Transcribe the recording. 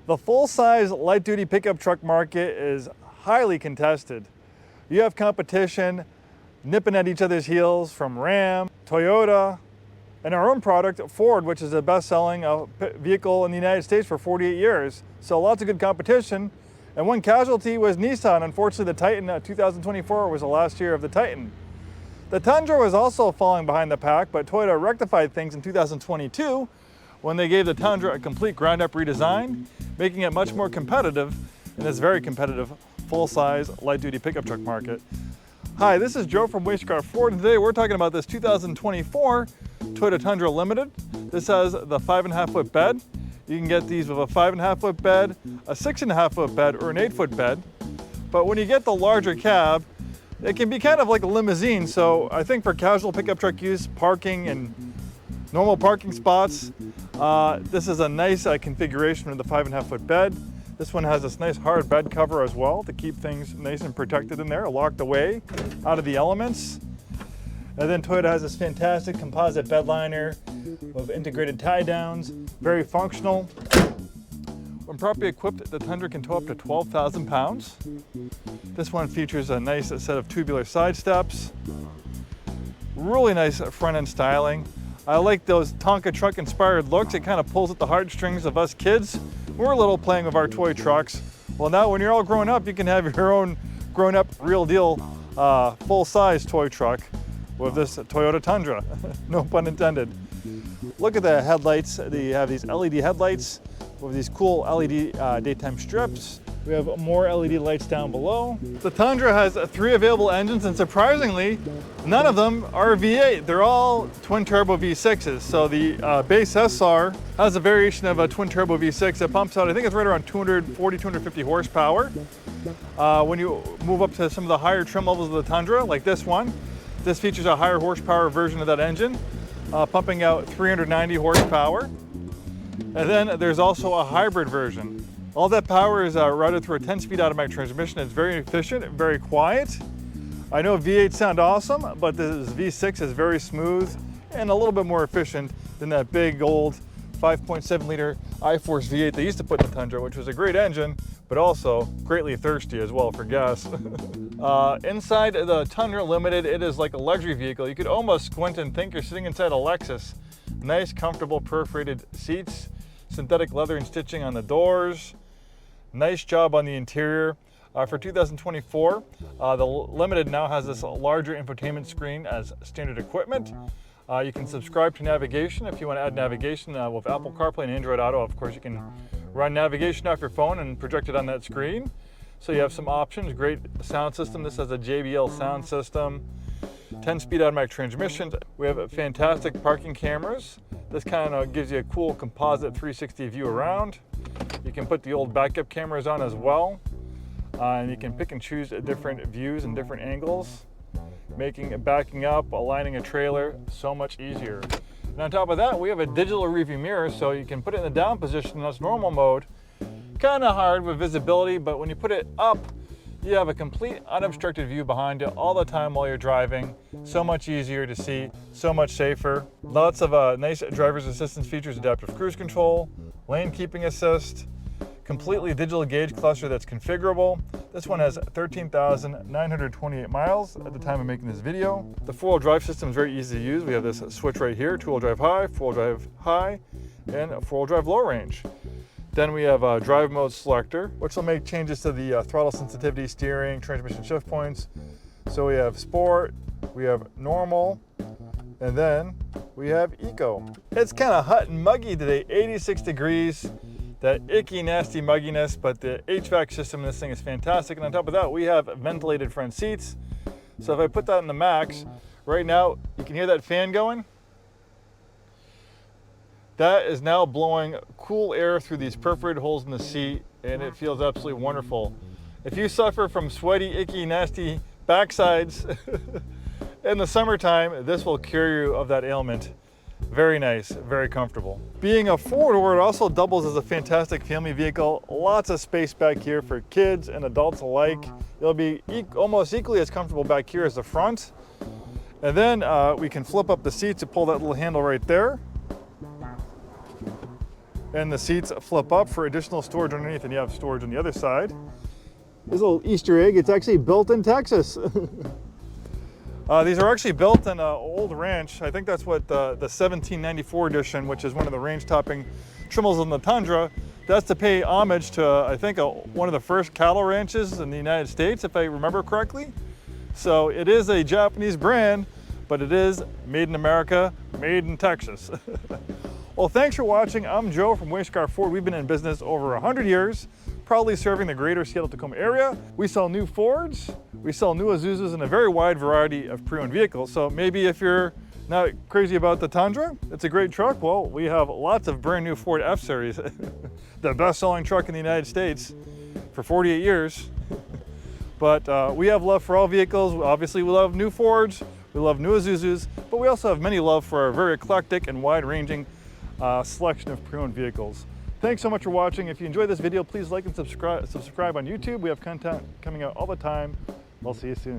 The full-size light-duty pickup truck market is highly contested. You have competition nipping at each other's heels from Ram, Toyota, and our own product, Ford, which is the best-selling vehicle in the United States for 48 years. So lots of good competition. And one casualty was Nissan. Unfortunately, the Titan 2024 was the last year of the Titan. The Tundra was also falling behind the pack, but Toyota rectified things in 2022 when they gave the Tundra a complete ground-up redesign, making it much more competitive in this very competitive full-size light-duty pickup truck market. Hi, this is Joe from Scarff Ford, and today we're talking about this 2024 Toyota Tundra Limited. This has the 5.5-foot bed. You can get these with a 5.5-foot bed, a 6.5-foot bed, or an 8-foot bed. But when you get the larger cab, it can be kind of like a limousine. So I think for casual pickup truck use, parking and normal parking spots, this is a nice configuration of the 5.5-foot bed. This one has this nice hard bed cover as well to keep things nice and protected in there, locked away out of the elements. And then Toyota has this fantastic composite bed liner with integrated tie downs, very functional. When properly equipped, the Tundra can tow up to 12,000 pounds. This one features a nice set of tubular side steps. Really nice front end styling. I like those Tonka truck inspired looks. It kind of pulls at the heartstrings of us kids. We're little playing with our toy trucks. Well, now when you're all grown up, you can have your own grown up real deal full size toy truck with this Toyota Tundra, no pun intended. Look at the headlights. They have these LED headlights with these cool LED daytime strips. We have more LED lights down below. The Tundra has 3 available engines, and surprisingly, none of them are V8. They're all twin turbo V6s. So the base SR has a variation of a twin turbo V6 that pumps out, I think it's right around 240, 250 horsepower. When you move up to some of the higher trim levels of the Tundra, like this one, this features a higher horsepower version of that engine, pumping out 390 horsepower. And then there's also a hybrid version. All that power is routed through a 10-speed automatic transmission. It's very efficient, very quiet. I know V8 sound awesome, but this V6 is very smooth and a little bit more efficient than that big old 5.7 liter I-Force V8 they used to put in the Tundra, which was a great engine, but also greatly thirsty as well for gas. Inside the Tundra Limited, it is like a luxury vehicle. You could almost squint and think you're sitting inside a Lexus. Nice, comfortable, perforated seats, synthetic leather and stitching on the doors. Nice job on the interior. For 2024, the Limited now has this larger infotainment screen as standard equipment. You can subscribe to navigation if you want to add navigation with Apple CarPlay and Android Auto. Of course, you can run navigation off your phone and project it on that screen. So you have some options. Great sound system. This has a JBL sound system. 10-speed automatic transmissions. We have fantastic parking cameras. This kind of gives you a cool composite 360 view around. You can put the old backup cameras on as well. And you can pick and choose different views and different angles, making backing up, aligning a trailer so much easier. And on top of that, we have a digital rearview mirror, so you can put it in the down position. That's normal mode. Kind of hard with visibility, but when you put it up, you have a complete unobstructed view behind you all the time while you're driving. So much easier to see, so much safer. Lots of nice driver's assistance features, adaptive cruise control, lane keeping assist, completely digital gauge cluster that's configurable. This one has 13,928 miles at the time of making this video. The 4-wheel drive system is very easy to use. We have this switch right here, 2-wheel drive high, 4-wheel drive high, and 4-wheel drive low range. Then we have a drive mode selector, which will make changes to the throttle sensitivity, steering, transmission shift points. So we have sport, we have normal, and then we have eco. It's kind of hot and muggy today, 86 degrees. That icky, nasty mugginess, but the HVAC system in this thing is fantastic. And on top of that, we have ventilated front seats. So if I put that in the max, right now, you can hear that fan going. That is now blowing cool air through these perforated holes in the seat, and it feels absolutely wonderful. If you suffer from sweaty, icky, nasty backsides in the summertime, this will cure you of that ailment. Very nice, very comfortable. Being a four-door, it also doubles as a fantastic family vehicle. Lots of space back here for kids and adults alike. It'll be almost equally as comfortable back here as the front. And then we can flip up the seat to pull that little handle right there. And the seats flip up for additional storage underneath, and you have storage on the other side. This little Easter egg, it's actually built in Texas. These are actually built in an old ranch. I think that's what the 1794 edition, which is one of the range topping trimmels on the Tundra. That's to pay homage to, I think, one of the first cattle ranches in the United States, if I remember correctly. So it is a Japanese brand, but it is made in America, made in Texas. Well, thanks for watching. I'm Joe from Scarff Ford. We've been in business over 100 years, proudly serving the greater Seattle-Tacoma area. We sell new Fords, we sell new Isuzus, and a very wide variety of pre-owned vehicles. So maybe if you're not crazy about the Tundra, it's a great truck. Well, we have lots of brand new Ford F-Series, the best-selling truck in the United States for 48 years. But we have love for all vehicles. Obviously, we love new Fords, we love new Isuzus, but we also have many love for our very eclectic and wide-ranging selection of pre-owned vehicles. Thanks so much for watching. If you enjoyed this video, please like and subscribe on YouTube. We have content coming out all the time. I'll see you soon.